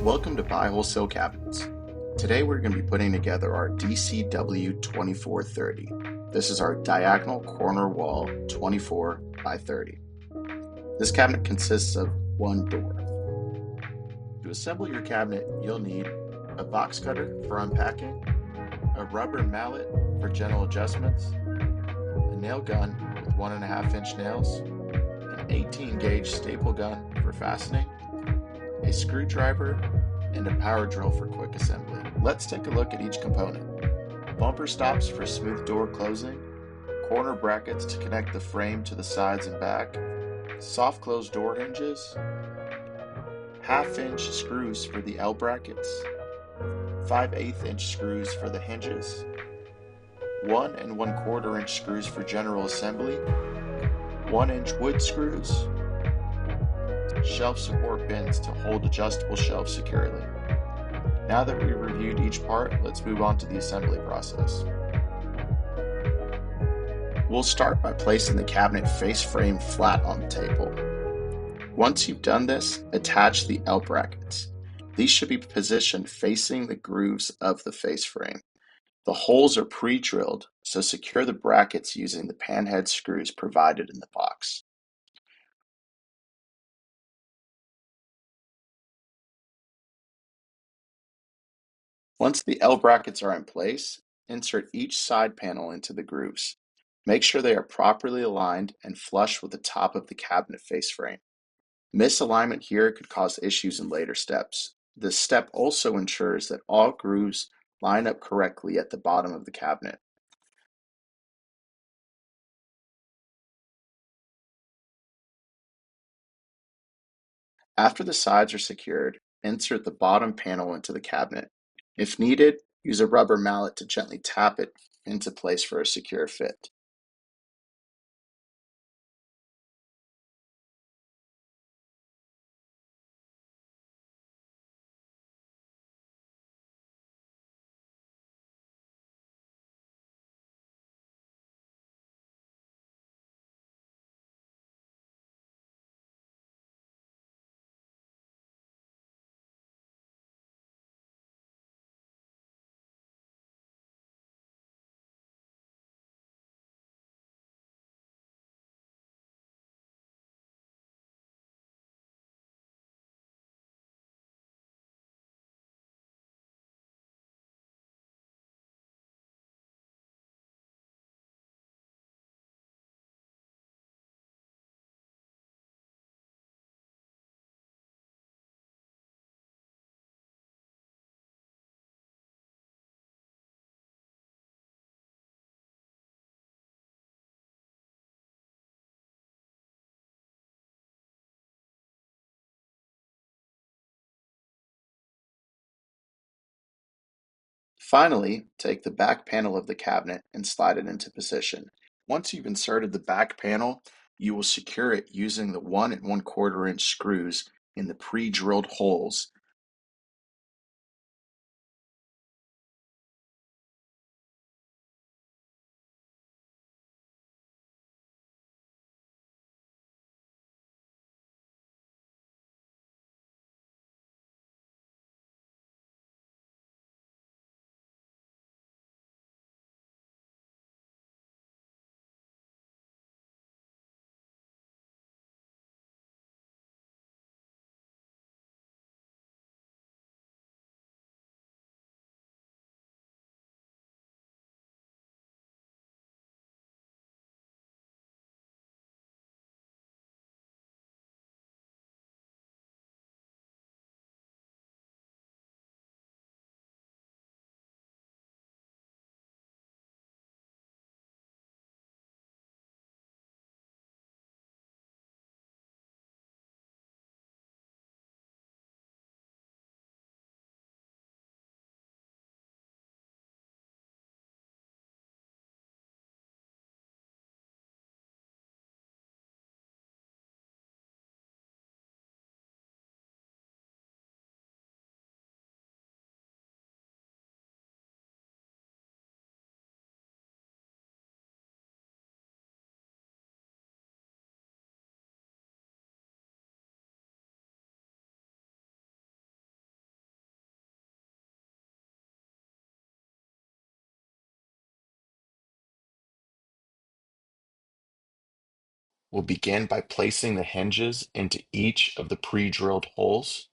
Welcome to Buy Wholesale Cabinets. Today we're going to be putting together our DCW 2430. This is our diagonal corner wall 24 by 30. This cabinet consists of one door. To assemble your cabinet, you'll need a box cutter for unpacking, a rubber mallet for general adjustments, a nail gun with 1.5-inch nails, an 18 gauge staple gun for fastening, a screwdriver, and a power drill for quick assembly. Let's take a look at each component. Bumper stops for smooth door closing, corner brackets to connect the frame to the sides and back, soft close door hinges, 1/2-inch screws for the L brackets, 5/8-inch screws for the hinges, 1 1/4-inch screws for general assembly, 1-inch wood screws, shelf support bins to hold adjustable shelves securely. Now that we've reviewed each part, let's move on to the assembly process. We'll start by placing the cabinet face frame flat on the table. Once you've done this, attach the L brackets. These should be positioned facing the grooves of the face frame. The holes are pre-drilled, so secure the brackets using the panhead screws provided in the box. Once the L brackets are in place, insert each side panel into the grooves. Make sure they are properly aligned and flush with the top of the cabinet face frame. Misalignment here could cause issues in later steps. This step also ensures that all grooves line up correctly at the bottom of the cabinet. After the sides are secured, insert the bottom panel into the cabinet. If needed, use a rubber mallet to gently tap it into place for a secure fit. Finally, take the back panel of the cabinet and slide it into position. Once you've inserted the back panel, you will secure it using the 1 1/4-inch screws in the pre-drilled holes We'll begin by placing the hinges into each of the pre-drilled holes.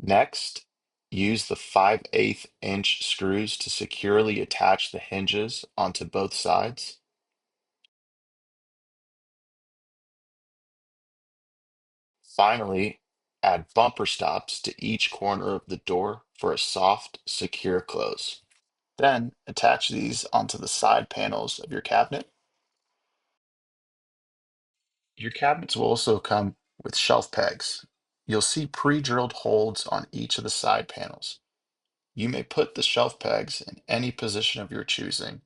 Next, use the 5/8 inch screws to securely attach the hinges onto both sides. Finally, add bumper stops to each corner of the door for a soft, secure close. Then attach these onto the side panels of your cabinet. Your cabinets will also come with shelf pegs. You'll see pre-drilled holes on each of the side panels. You may put the shelf pegs in any position of your choosing,